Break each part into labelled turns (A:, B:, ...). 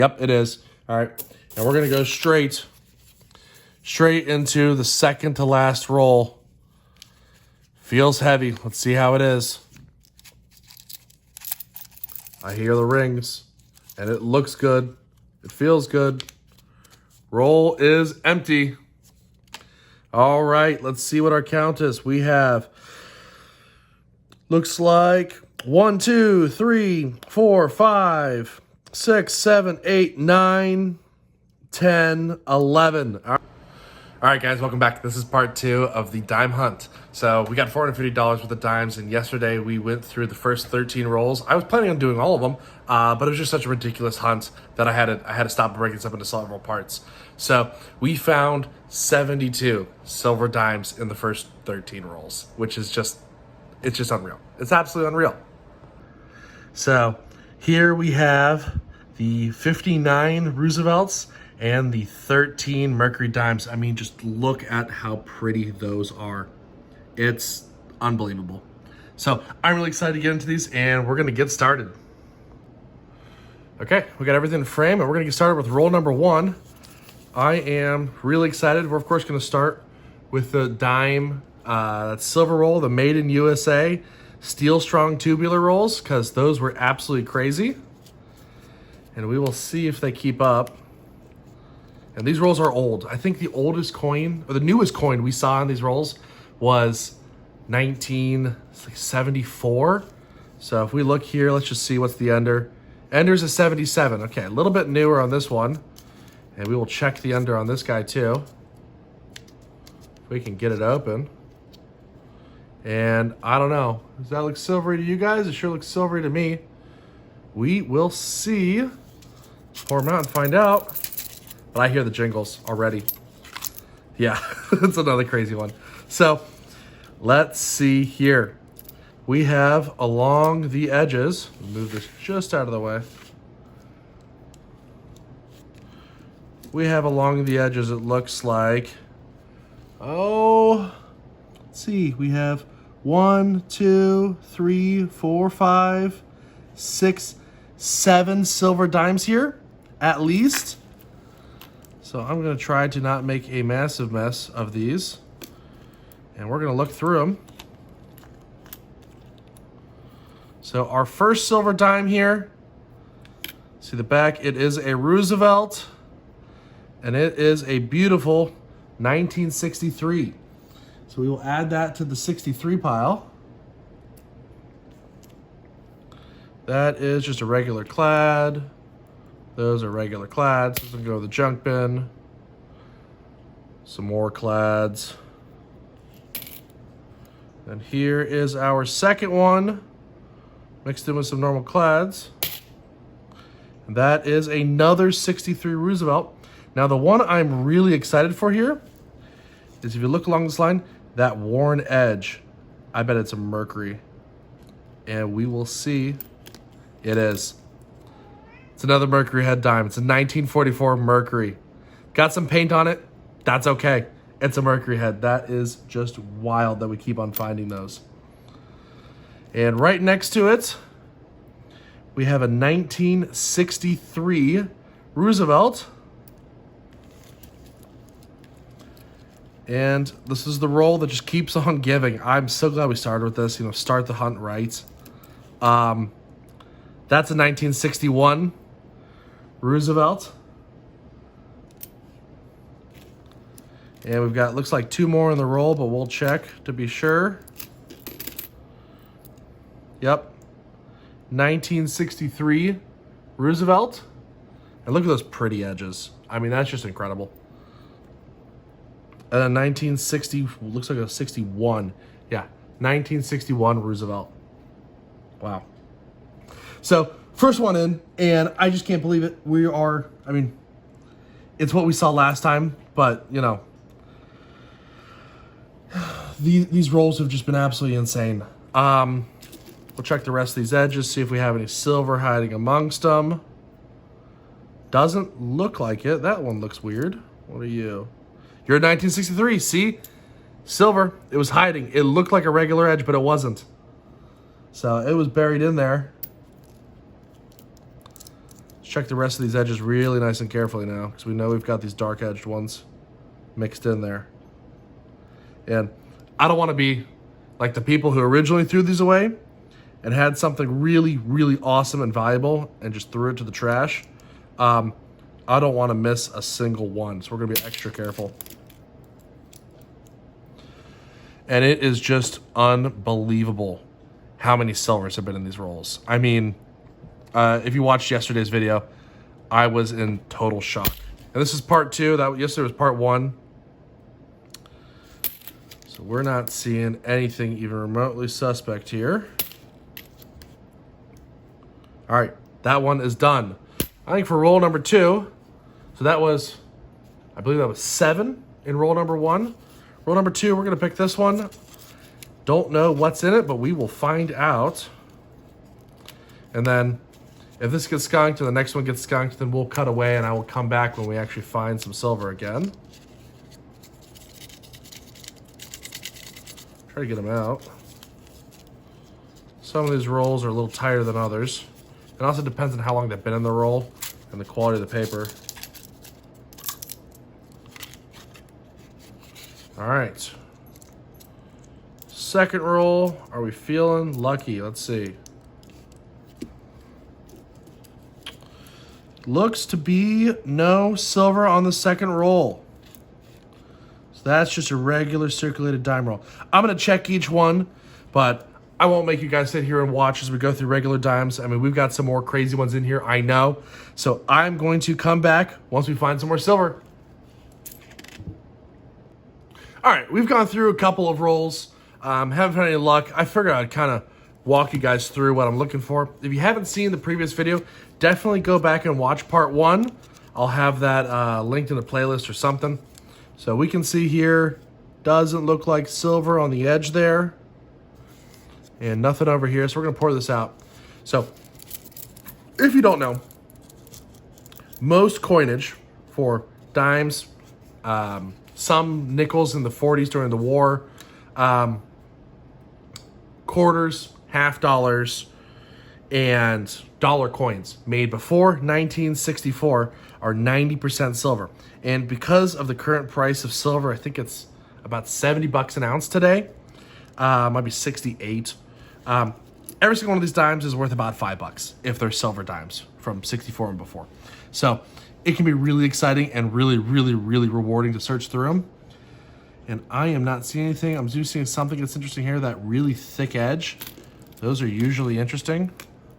A: Yep, it is. All right, and we're gonna go straight into the second to last roll. Feels heavy. Let's see how it is. I hear the rings, and it looks good. It feels good. Roll is empty. All right, let's see what our count is. We have, looks like 1, 2, 3, 4, 5, 6, 7, 8, 9, 10, 11. All right, guys, welcome back. This is part 2 of the dime hunt. So we got $450 worth of dimes, and yesterday we went through the first 13 rolls. I was planning on doing all of them, but it was just such a ridiculous hunt that I had to stop and break this up into several parts. So we found 72 silver dimes in the first 13 rolls, which is just unreal. It's absolutely unreal. So here we have the 59 Roosevelts and the 13 Mercury dimes. I mean, just look at how pretty those are. It's unbelievable. So I'm really excited to get into these, and we're gonna get started. Okay, we got everything in frame, and we're gonna get started with roll number 1. I am really excited. We're of course gonna start with the dime, silver roll, the Made in USA steel strong tubular rolls, because those were absolutely crazy. And we will see if they keep up. And these rolls are old. I think the oldest coin, or the newest coin we saw in these rolls was 1974. So if we look here, let's just see what's the under. Ender's a 77. Okay, a little bit newer on this one. And we will check the under on this guy too. If we can get it open. And I don't know. Does that look silvery to you guys? It sure looks silvery to me. We will see. Pour them out and find out. But I hear the jingles already. Yeah, it's another crazy one. So let's see here. We have along the edges, move this just out of the way. We have along the edges, it looks like, let's see, we have 1, 2, 3, 4, 5, 6, 7 silver dimes here, at least. So I'm gonna try to not make a massive mess of these. And we're gonna look through them. So our first silver dime here, see the back, it is a Roosevelt, and it is a beautiful 1963. So we will add that to the 63 pile. That is just a regular clad. Those are regular clads. This will go to the junk bin. Some more clads. And here is our second one, mixed in with some normal clads. And that is another 63 Roosevelt. Now the one I'm really excited for here is, if you look along this line, that worn edge, I bet it's a Mercury. And we will see. It is. It's another Mercury head dime. It's a 1944 Mercury. Got some paint on it. That's okay. It's a Mercury head. That is just wild that we keep on finding those. And right next to it, we have a 1963 Roosevelt. And this is the roll that just keeps on giving. I'm so glad we started with this. Start the hunt right. That's a 1961 Roosevelt. And we've got, looks like 2 more in the roll, but we'll check to be sure. Yep. 1963 Roosevelt. And look at those pretty edges. I mean, that's just incredible. And then 1960, looks like a 61. Yeah, 1961 Roosevelt. Wow. So, first one in, and I just can't believe it. We are, I mean, it's what we saw last time, but, these rolls have just been absolutely insane. We'll check the rest of these edges, see if we have any silver hiding amongst them. Doesn't look like it. That one looks weird. What are you? You're a 1963. See? Silver. It was hiding. It looked like a regular edge, but it wasn't. So it was buried in there. Let's check the rest of these edges really nice and carefully now, because we know we've got these dark edged ones mixed in there. And I don't want to be like the people who originally threw these away and had something really, really awesome and valuable and just threw it to the trash. I don't want to miss a single one, so we're going to be extra careful. And it is just unbelievable how many silvers have been in these rolls. I mean, if you watched yesterday's video, I was in total shock. And this is part 2. Yesterday was part 1. So we're not seeing anything even remotely suspect here. All right, that one is done. I think for roll number 2, so that was, I believe that was 7 in roll number 1. Roll number 2, we're gonna pick this one. Don't know what's in it, but we will find out. And then if this gets skunked and the next one gets skunked, then we'll cut away and I will come back when we actually find some silver again. Try to get them out. Some of these rolls are a little tighter than others. It also depends on how long they've been in the roll and the quality of the paper. All right. Second roll. Are we feeling lucky? Let's see. Looks to be no silver on the second roll. So that's just a regular circulated dime roll. I'm going to check each one, but I won't make you guys sit here and watch as we go through regular dimes. I mean, we've got some more crazy ones in here, I know. So I'm going to come back once we find some more silver. All right, we've gone through a couple of rolls. Haven't had any luck. I figured I'd kind of walk you guys through what I'm looking for. If you haven't seen the previous video, definitely go back and watch part 1. I'll have that linked in the playlist or something. So we can see here, doesn't look like silver on the edge there. And nothing over here, so we're gonna pour this out. So, if you don't know, most coinage for dimes, some nickels in the 40s during the war, quarters, half dollars, and dollar coins made before 1964 are 90% silver. And because of the current price of silver, I think it's about 70 bucks an ounce today. Might be 68. Every single one of these dimes is worth about $5 if they're silver dimes from 64 and before. So it can be really exciting and really, really, really rewarding to search through them. And I am not seeing anything. I'm just seeing something that's interesting here, that really thick edge. Those are usually interesting.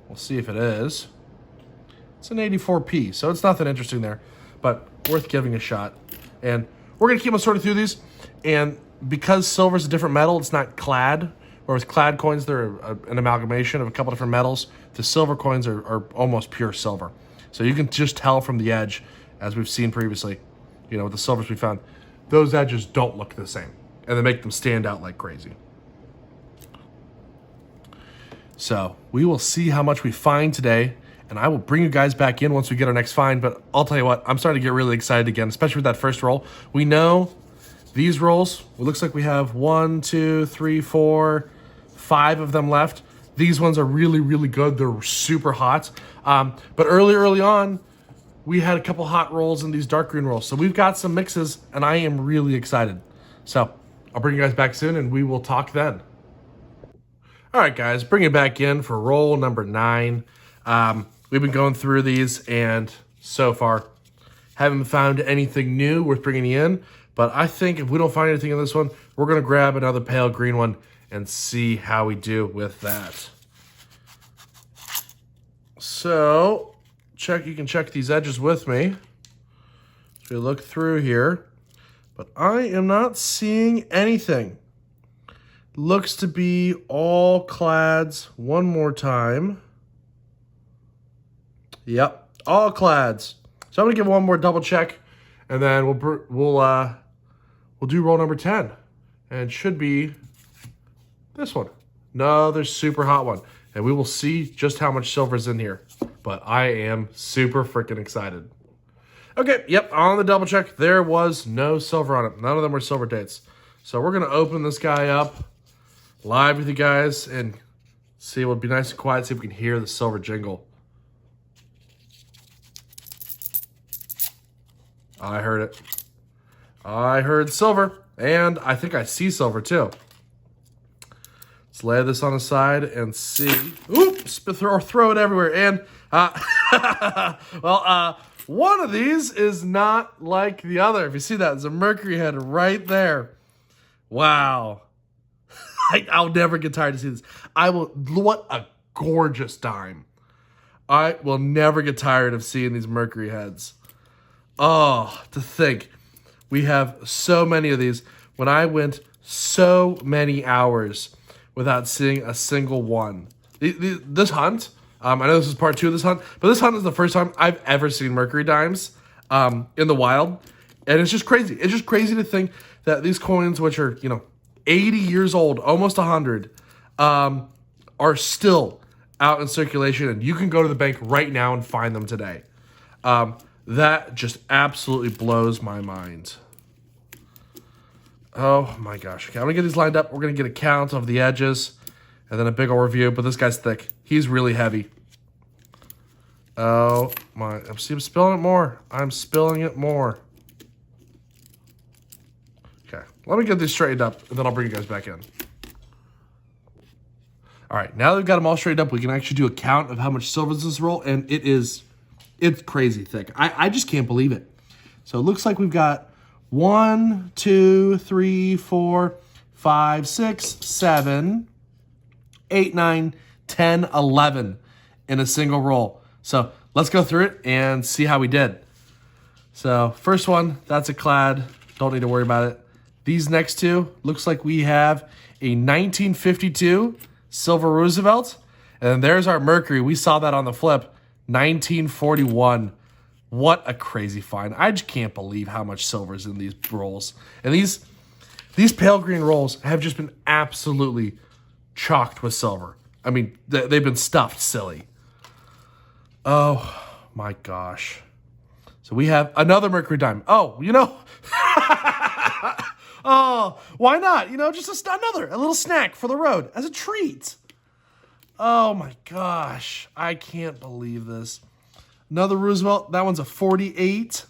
A: We'll see if it is. It's an 84p, so it's nothing interesting there, but worth giving a shot. And we're gonna keep on sorting through these. And because silver is a different metal, it's not clad. Whereas clad coins, they're an amalgamation of a couple different metals. The silver coins are almost pure silver. So you can just tell from the edge, as we've seen previously, you know, with the silvers we found, those edges don't look the same. And they make them stand out like crazy. So we will see how much we find today. And I will bring you guys back in once we get our next find. But I'll tell you what, I'm starting to get really excited again, especially with that first roll. We know these rolls, it looks like we have 1, 2, 3, 4, 5 of them left. These ones are really, really good. They're super hot. But early on, we had a couple hot rolls in these dark green rolls. So we've got some mixes, and I am really excited. So I'll bring you guys back soon, and we will talk then. All right, guys, bring it back in for roll number 9. We've been going through these, and so far, haven't found anything new worth bringing in. But I think if we don't find anything in this one, we're going to grab another pale green one and see how we do with that. So, you can check these edges with me as we look through here. But I am not seeing anything. Looks to be all clads one more time. Yep, all clads. So I'm going to give one more double check, and then we'll do roll number 10. And it should be this one. Another super hot one. And we will see just how much silver's in here. But I am super freaking excited. Okay, yep, on the double check, there was no silver on it. None of them were silver dates. So we're going to open this guy up live with you guys and see. It would be nice and quiet, see if we can hear the silver jingle. I heard it. I heard silver, and I think I see silver too. Let's lay this on the side and see. Oops, throw it everywhere. And, well, one of these is not like the other. If you see that, there's a mercury head right there. Wow. I'll never get tired to see this. What a gorgeous dime. I will never get tired of seeing these mercury heads. Oh, to think. We have so many of these. When I went so many hours without seeing a single one. This hunt, I know this is part 2 of this hunt, but this hunt is the first time I've ever seen mercury dimes in the wild. And it's just crazy. It's just crazy to think that these coins, which are, 80 years old, almost 100, are still out in circulation. And you can go to the bank right now and find them today. That just absolutely blows my mind. Oh my gosh. Okay, I'm going to get these lined up. We're going to get a count of the edges and then a big old review. But this guy's thick. He's really heavy. Oh my. I'm spilling it more. I'm spilling it more. Okay. Let me get these straightened up and then I'll bring you guys back in. All right. Now that we've got them all straightened up, we can actually do a count of how much silver is in this roll. And it's crazy thick. I just can't believe it. So it looks like we've got 1, 2, 3, 4, 5, 6, 7, 8, 9, 10, 11 in a single roll. So let's go through it and see how we did. So first one, that's a clad. Don't need to worry about it. These next two, looks like we have a 1952 silver Roosevelt. And then there's our Mercury. We saw that on the flip, 1941. What a crazy find. I just can't believe how much silver is in these rolls. And these pale green rolls have just been absolutely chocked with silver. I mean, they've been stuffed silly. Oh, my gosh. So we have another mercury dime. Oh, oh, why not? Just a little snack for the road as a treat. Oh, my gosh. I can't believe this. Another Roosevelt. That one's a 48.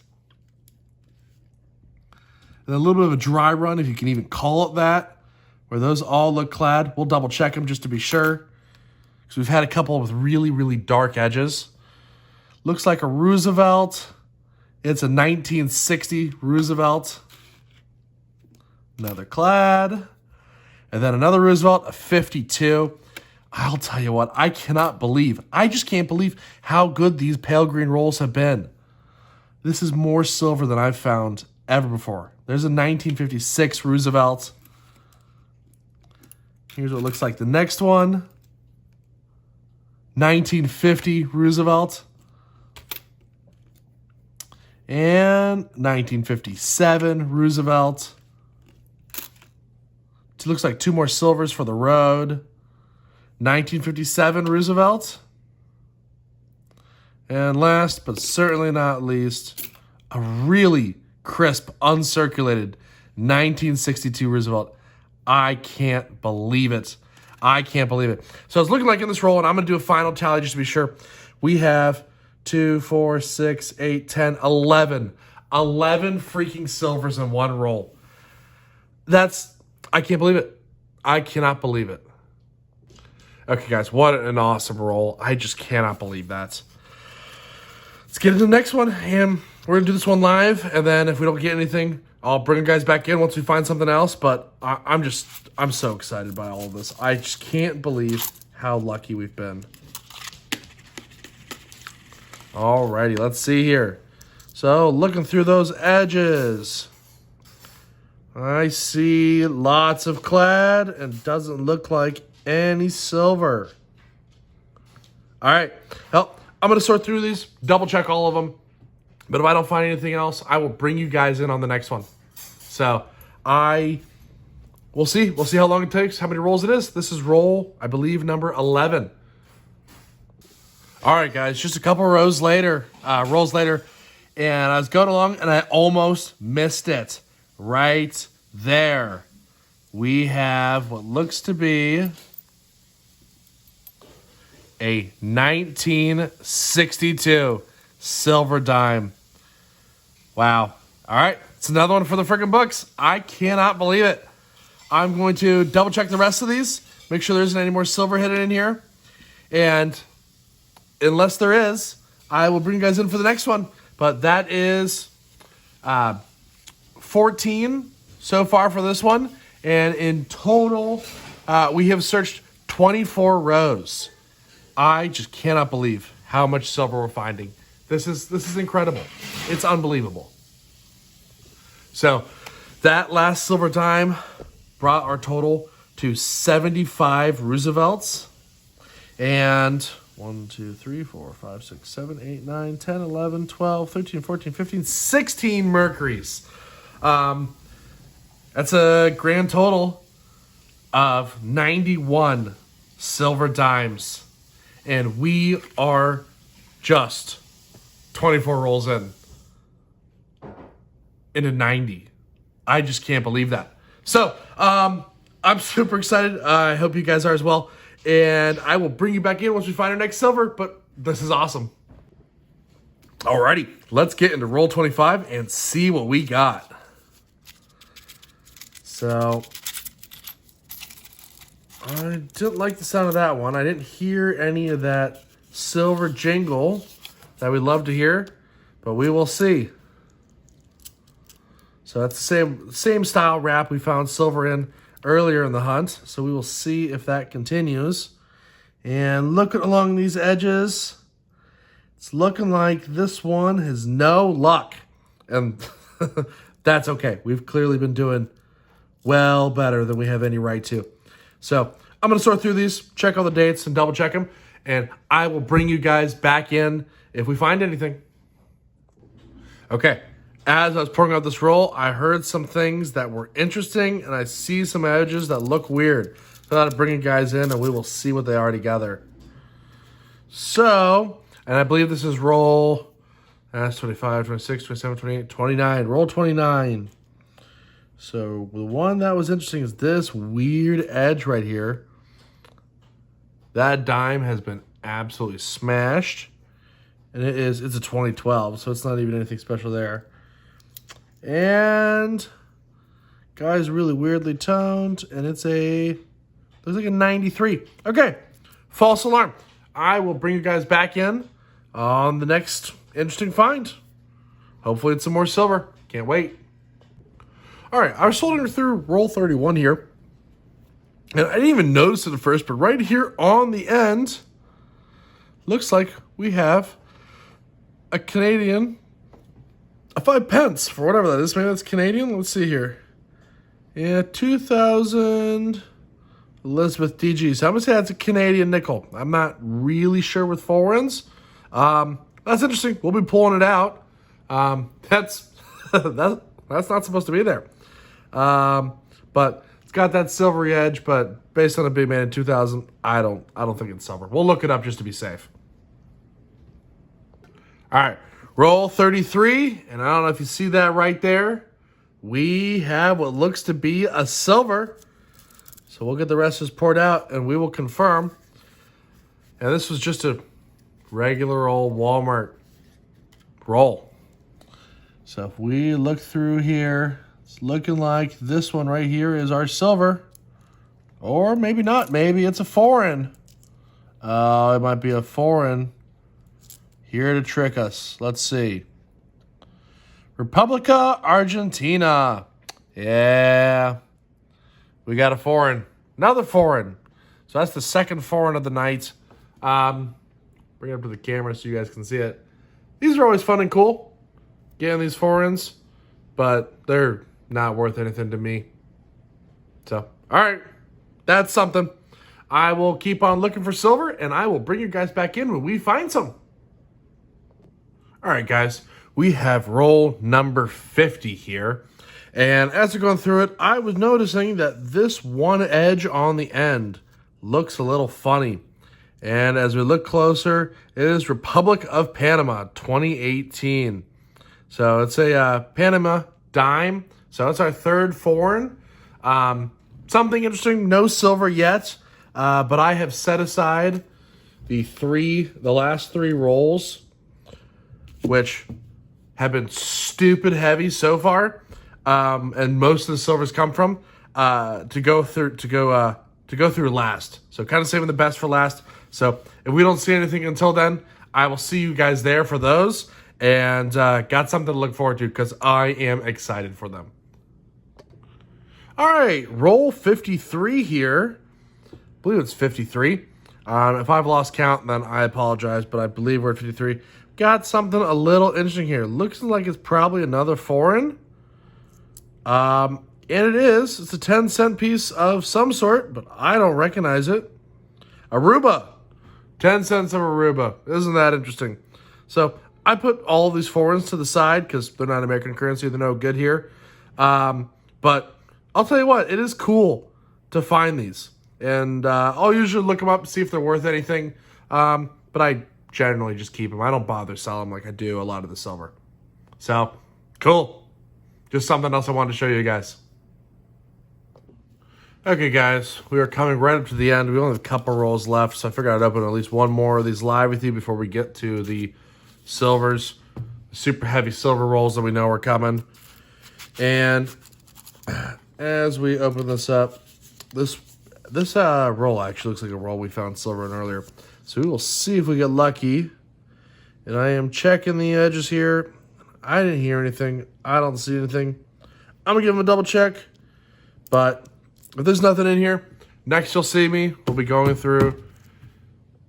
A: And a little bit of a dry run, if you can even call it that, where those all look clad. We'll double check them just to be sure, because we've had a couple with really, really dark edges. Looks like a Roosevelt. It's a 1960 Roosevelt. Another clad. And then another Roosevelt, a 52. I'll tell you what, I just can't believe how good these pale green rolls have been. This is more silver than I've found ever before. There's a 1956 Roosevelt. Here's what it looks like the next one. 1950 Roosevelt. And 1957 Roosevelt. It looks like 2 more silvers for the road. 1957 Roosevelt. And last but certainly not least, a really crisp, uncirculated 1962 Roosevelt. I can't believe it. I can't believe it. So it's looking like in this roll, and I'm going to do a final tally just to be sure. We have 2, 4, 6, 8, 10, 11. 11 freaking silvers in one roll. I can't believe it. I cannot believe it. Okay, guys, what an awesome roll. I just cannot believe that. Let's get into the next one, and we're going to do this one live, and then if we don't get anything, I'll bring you guys back in once we find something else, but I'm so excited by all of this. I just can't believe how lucky we've been. Alrighty, let's see here. So, looking through those edges, I see lots of clad and doesn't look like any silver. All right. Well, I'm going to sort through these, double check all of them. But if I don't find anything else, I will bring you guys in on the next one. So we'll see. We'll see how long it takes, how many rolls it is. This is roll, I believe, number 11. All right, guys, just a couple rolls later, and I was going along, and I almost missed it. Right there, we have what looks to be a 1962 silver dime. Wow, All right, it's another one for the freaking books. I cannot believe it. I'm going to double check the rest of these, make sure there isn't any more silver hidden in here. And unless there is, I will bring you guys in for the next one. But that is 14 so far for this one. And in total, we have searched 24 rows. I just cannot believe how much silver we're finding. This is incredible. It's unbelievable. So that last silver dime brought our total to 75 Roosevelts. And 1, 2, 3, 4, 5, 6, 7, 8, 9, 10, 11, 12, 13, 14, 15, 16 Mercuries. That's a grand total of 91 silver dimes. And we are just 24 rolls into 90. I just can't believe that. So, I'm super excited. I hope you guys are as well. And I will bring you back in once we find our next silver, but this is awesome. Alrighty, let's get into roll 25 and see what we got. So, I didn't like the sound of that one. I didn't hear any of that silver jingle that we love to hear, but we will see. So that's the same style wrap we found silver in earlier in the hunt. So we will see if that continues. And looking along these edges, it's looking like this one has no luck. And that's okay. We've clearly been doing well better than we have any right to. So I'm going to sort through these, check all the dates, and double check them. And I will bring you guys back in if we find anything. Okay. As I was pouring out this roll, I heard some things that were interesting, and I see some edges that look weird. So I'll bring you guys in, and we will see what they are together. So, and I believe this is roll, that's 25, 26, 27, 28, 29. Roll 29. So the one that was interesting is this weird edge right here. That dime has been absolutely smashed. And it's a 2012, so it's not even anything special there. And guy's really weirdly toned, and looks like a 93. Okay, false alarm. I will bring you guys back in on the next interesting find. Hopefully it's some more silver. Can't wait. All right, I was sorting through roll 31 here, and I didn't even notice it at first, but right here on the end, looks like we have a Canadian, a 5 pence for whatever that is. Maybe that's Canadian. Let's see here. Yeah, 2000 Elizabeth DG. So I'm going to say that's a Canadian nickel. I'm not really sure with foreigns. That's interesting. We'll be pulling it out. That's not supposed to be there. But it's got that silvery edge, but based on it being made in 2000, I don't think it's silver. We'll look it up just to be safe. All right. Roll 33, and I don't know if you see that right there. We have what looks to be a silver. So we'll get the rest of this poured out, and we will confirm. And this was just a regular old Walmart roll. So if we look through here, it's looking like this one right here is our silver. Or maybe not. Maybe it's a foreign. It might be a foreign. Here to trick us. Let's see. República Argentina. Yeah. We got a foreign. Another foreign. So that's the second foreign of the night. Bring it up to the camera so you guys can see it. These are always fun and cool, getting these foreigns, but they're not worth anything to me. So, all right. That's something. I will keep on looking for silver, and I will bring you guys back in when we find some. All right, guys, we have roll number 50 here. And as we're going through it, I was noticing that this one edge on the end looks a little funny. And as we look closer, it is Republic of Panama 2018. So it's a Panama dime. So it's our third foreign. Something interesting, no silver yet. But I have set aside the last three rolls, which have been stupid stupid heavy so far, and most of the silvers come from to go through last. So kind of saving the best for last. So if we don't see anything until then, I will see you guys there for those, and got something to look forward to because I am excited for them. All right, roll 53 here. I believe it's 53. If I've lost count, then I apologize, but I believe we're at 53. Got something a little interesting here. Looks like it's probably another foreign. And it is. It's a 10-cent piece of some sort, but I don't recognize it. Aruba. 10 cents of Aruba. Isn't that interesting? So I put all of these foreigns to the side because they're not American currency. They're no good here. But I'll tell you what, it is cool to find these. And I'll usually look them up, see if they're worth anything. But I generally just keep them. I don't bother selling them like I do a lot of the silver. So, cool. Just something else I wanted to show you guys. Okay, guys, we are coming right up to the end. We only have a couple rolls left, so I figured I'd open at least one more of these live with you before we get to the silvers. Super heavy silver rolls that we know are coming. And as we open this up, this roll actually looks like a roll we found silver in earlier. So we will see if we get lucky. And I am checking the edges here. I didn't hear anything. I don't see anything. I'm going to give them a double check. But if there's nothing in here, next you'll see me. We'll be going through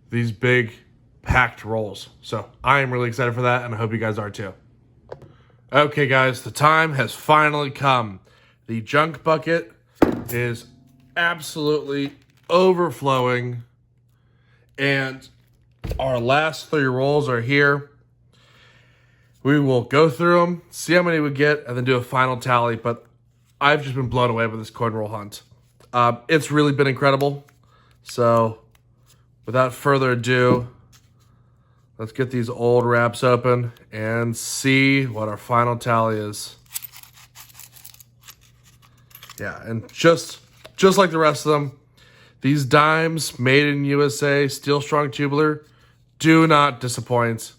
A: these big packed rolls. So I am really excited for that, and I hope you guys are too. Okay, guys, the time has finally come. The junk bucket is absolutely overflowing, and our last 3 rolls are here. We will go through them, see how many we get, and then do a final tally. But I've just been blown away with this coin roll hunt. It's really been incredible. So without further ado, let's get these old wraps open and see what our final tally is. Yeah, and just like the rest of them, these dimes made in USA, steel strong tubular, do not disappoint.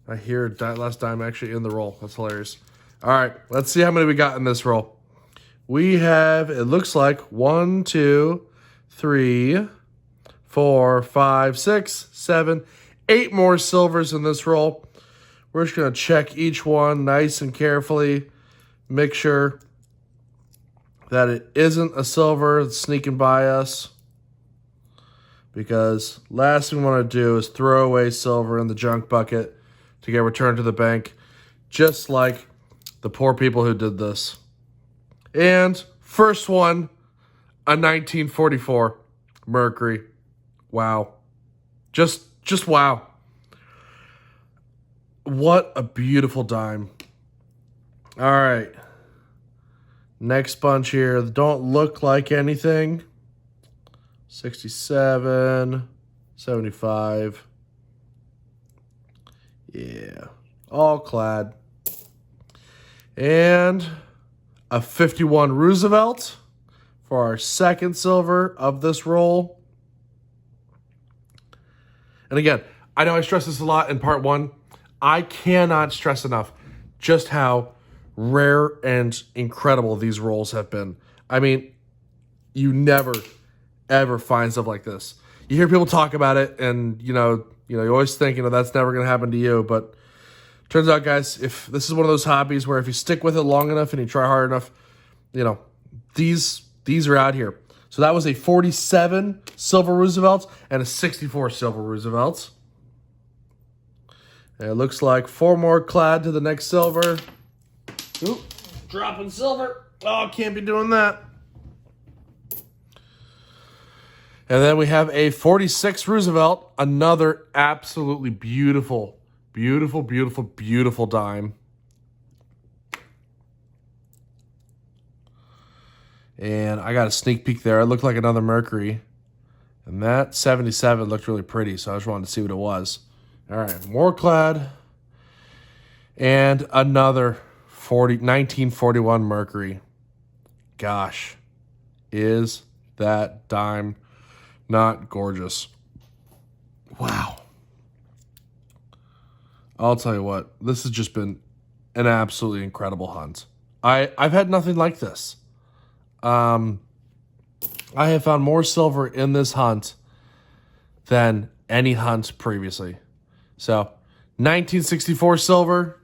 A: I hear that last dime actually in the roll. That's hilarious. All right, let's see how many we got in this roll. We have, it looks like 1, 2, 3, 4, 5, 6, 7, 8 more silvers in this roll. We're just going to check each one nice and carefully. Make sure that it isn't a silver that's sneaking by us. Because last thing we want to do is throw away silver in the junk bucket to get returned to the bank. Just like the poor people who did this. And first one, a 1944 Mercury. Wow. Just wow. What a beautiful dime. All right. Next bunch here. Don't look like anything. 67, 75. Yeah. All clad. And a 51 Roosevelt for our second silver of this roll. And again, I know I stressed this a lot in part 1. I cannot stress enough just how rare and incredible these rolls have been. I mean, you never, ever find stuff like this. You hear people talk about it, and you always think, that's never going to happen to you. But turns out, guys, if this is one of those hobbies where if you stick with it long enough and you try hard enough, these are out here. So that was a 47 silver Roosevelt and a 64 silver Roosevelt. And it looks like 4 more clad to the next silver. Oop, dropping silver. Oh, can't be doing that. And then we have a 46 Roosevelt, another absolutely beautiful, beautiful, beautiful, beautiful dime. And I got a sneak peek there. It looked like another Mercury. And that 77 looked really pretty, so I just wanted to see what it was. All right, more clad. And another 1941 Mercury. Gosh, is that dime not gorgeous? Wow. I'll tell you what, this has just been an absolutely incredible hunt. I've had nothing like this. I have found more silver in this hunt than any hunt previously. So, 1964 silver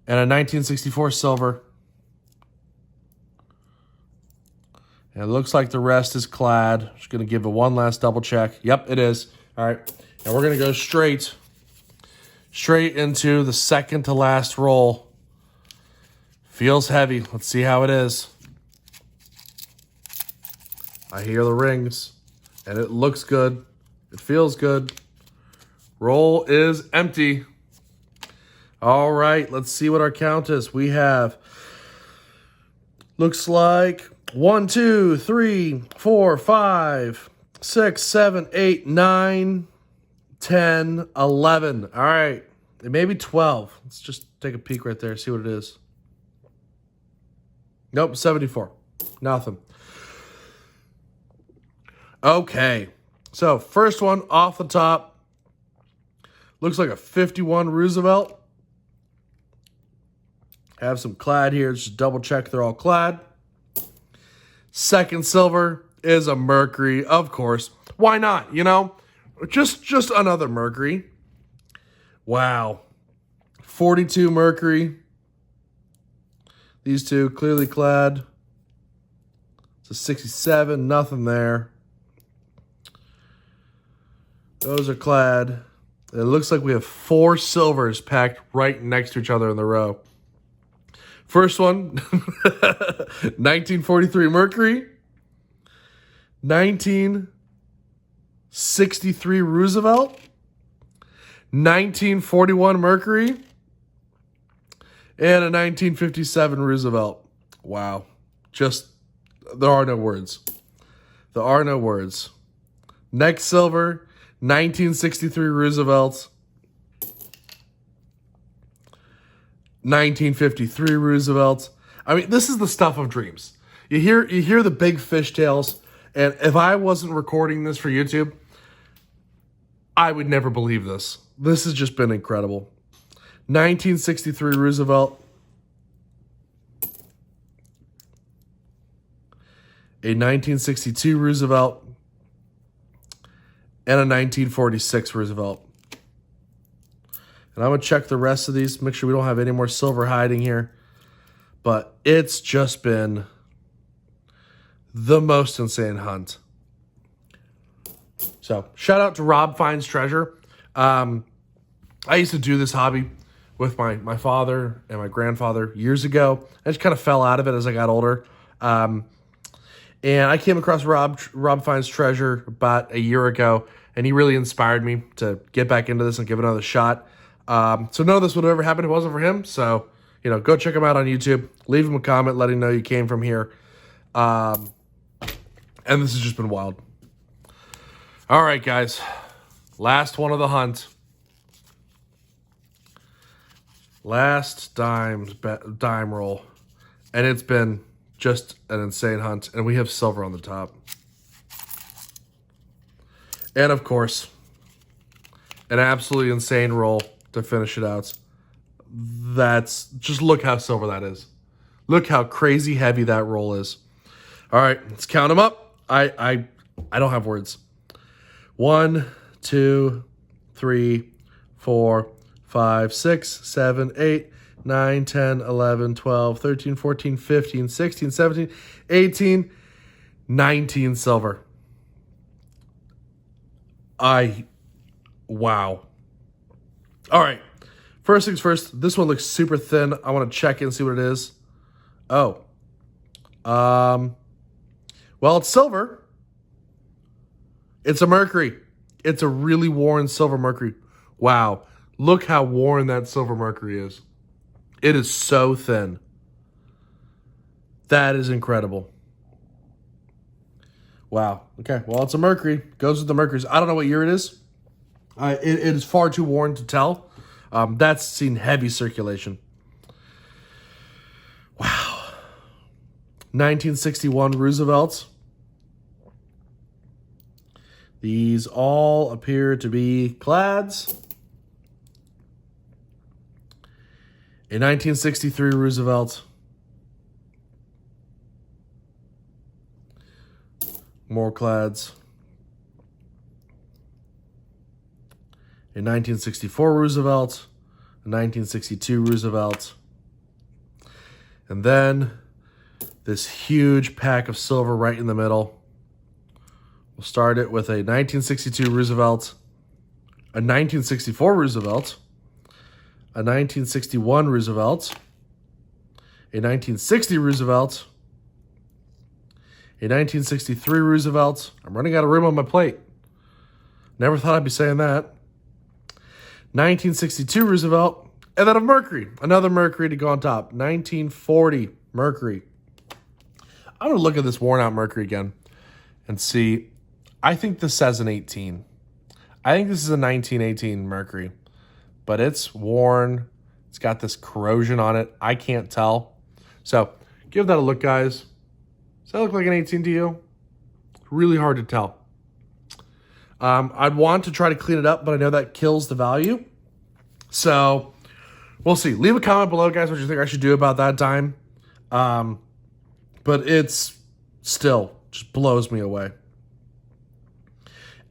A: and a 1964 silver. And it looks like the rest is clad. Just going to give it one last double check. Yep, it is. All right. And we're going to go straight into the second to last roll. Feels heavy. Let's see how it is. I hear the rings, and it looks good. It feels good. Roll is empty. All right, let's see what our count is. We have, looks like 1, 2, 3, 4, 5, 6, 7, 8, 9, 10, 11. All right, it may be 12. Let's just take a peek right there, see what it is. Nope, 74. Nothing. Okay, so first one off the top. Looks like a 51 Roosevelt. Have some clad here. Just double check they're all clad. Second silver is a Mercury, of course. Why not? You know, just another Mercury. Wow. 42 Mercury. These two clearly clad. It's a 67, nothing there. Those are clad. It looks like we have 4 silvers packed right next to each other in the row. First one, 1943 Mercury. 1963 Roosevelt. 1941 Mercury. And a 1957 Roosevelt. Wow. Just, there are no words. There are no words. Next silver, 1963 Roosevelt. 1953 Roosevelt. I mean, this is the stuff of dreams. You hear the big fishtails, and if I wasn't recording this for YouTube, I would never believe this. This has just been incredible. 1963 Roosevelt. A 1962 Roosevelt. And a 1946 Roosevelt. And I'm going to check the rest of these, make sure we don't have any more silver hiding here. But it's just been the most insane hunt. So, shout out to Rob Finds Treasure. I used to do this hobby with my father and my grandfather years ago. I just kind of fell out of it as I got older. And I came across Rob Finds Treasure about a year ago, and he really inspired me to get back into this and give it another shot. So none of this would have ever happened if it wasn't for him. So, you know, go check him out on YouTube. Leave him a comment letting him know you came from here. And this has just been wild. All right, guys. Last one of the hunt. Last dime roll. And it's been just an insane hunt. And we have silver on the top. And, of course, an absolutely insane roll to finish it out. That's just, look how silver that is. Look how crazy heavy that roll is. All right, let's count them up. I don't have words. 1, 2, 3, 4, 5, 6, 7, 8, 9, 10, 11, 12, 13, 14, 15, 16, 17, 18, 19 silver. Wow. All right. First things first, this one looks super thin. I want to check it and see what it is. Oh. Well, it's silver. It's a Mercury. It's a really worn silver Mercury. Wow. Look how worn that silver Mercury is. It is so thin. That is incredible. Wow. Okay. Well, it's a Mercury. Goes with the Mercuries. I don't know what year it is. It is far too worn to tell. That's seen heavy circulation. Wow. 1961 Roosevelt. These all appear to be clads. a 1963 Roosevelt, more clads, a 1964 Roosevelt, a 1962 Roosevelt, and then this huge pack of silver right in the middle. We'll start it with a 1962 Roosevelt, a 1964 Roosevelt, a 1961 Roosevelt, a 1960 Roosevelt, a 1963 Roosevelt. I'm running out of room on my plate. Never thought I'd be saying that. 1962 Roosevelt, and then a Mercury. Another Mercury to go on top. 1940 Mercury. I'm going to look at this worn out Mercury again and see. I think this says an 18. I think this is a 1918 Mercury, but it's worn. It's got this corrosion on it. I can't tell. So give that a look, guys. Does that look like an 18 to you? Really hard to tell. I'd want to try to clean it up, but I know that kills the value. So we'll see. Leave a comment below, guys, what you think I should do about that dime. But it's still just blows me away.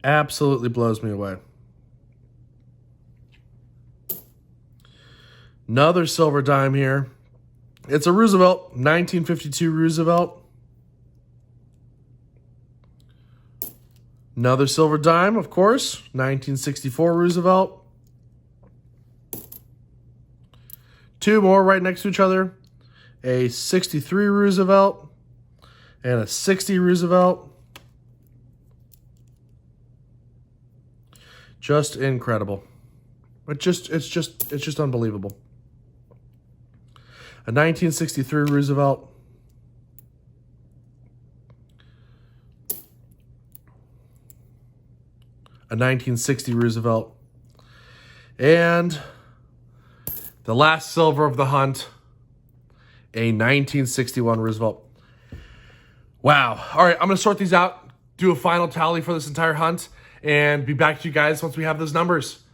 A: Absolutely blows me away. Another silver dime here. It's a Roosevelt, 1952 Roosevelt. Another silver dime, of course, 1964 Roosevelt. Two more right next to each other. A 63 Roosevelt and a 60 Roosevelt. Just incredible. It's just unbelievable. A 1963 Roosevelt. A 1960 Roosevelt. And the last silver of the hunt, a 1961 Roosevelt. Wow. All right, I'm going to sort these out, do a final tally for this entire hunt, and be back to you guys once we have those numbers.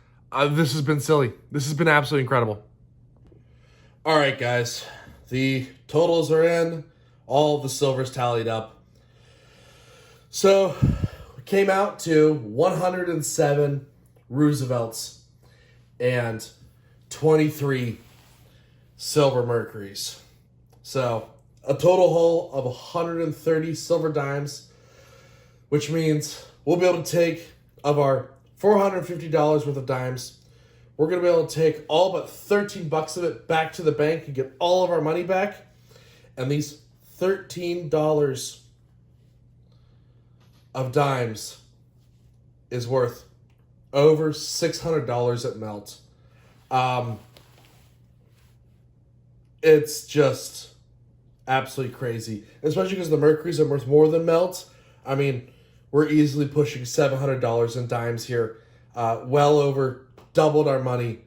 A: This has been silly. This has been absolutely incredible. All right, guys. The totals are in. All the silvers tallied up. So we came out to 107 Roosevelts and 23 silver Mercuries. So a total haul of 130 silver dimes, which means we'll be able to take, of our $450 worth of dimes, we're going to be able to take all but 13 bucks of it back to the bank and get all of our money back. And these $13 of dimes is worth over $600 at melt. It's just absolutely crazy, especially because the Mercuries are worth more than melt. I mean, we're easily pushing $700 in dimes here. Well over doubled our money,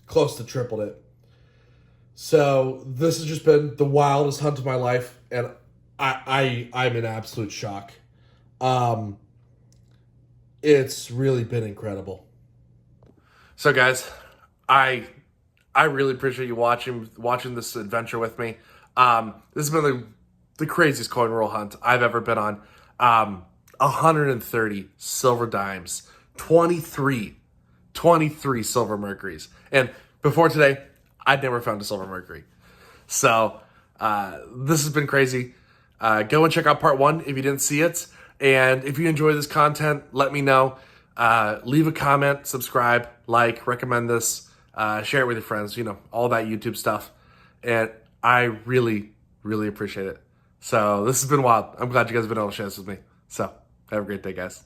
A: close to tripled it. So this has just been the wildest hunt of my life, and I'm in absolute shock. It's really been incredible. So guys, I really appreciate you watching this adventure with me. This has been the craziest coin roll hunt I've ever been on. 130 silver dimes, 23 silver Mercuries. And before today, I'd never found a silver Mercury. So this has been crazy. Go and check out part 1 if you didn't see it. And if you enjoy this content, let me know. Leave a comment, subscribe, like, recommend this, share it with your friends, you know, all that YouTube stuff. And I really, really appreciate it. So this has been wild. I'm glad you guys have been able to share this with me. So have a great day, guys.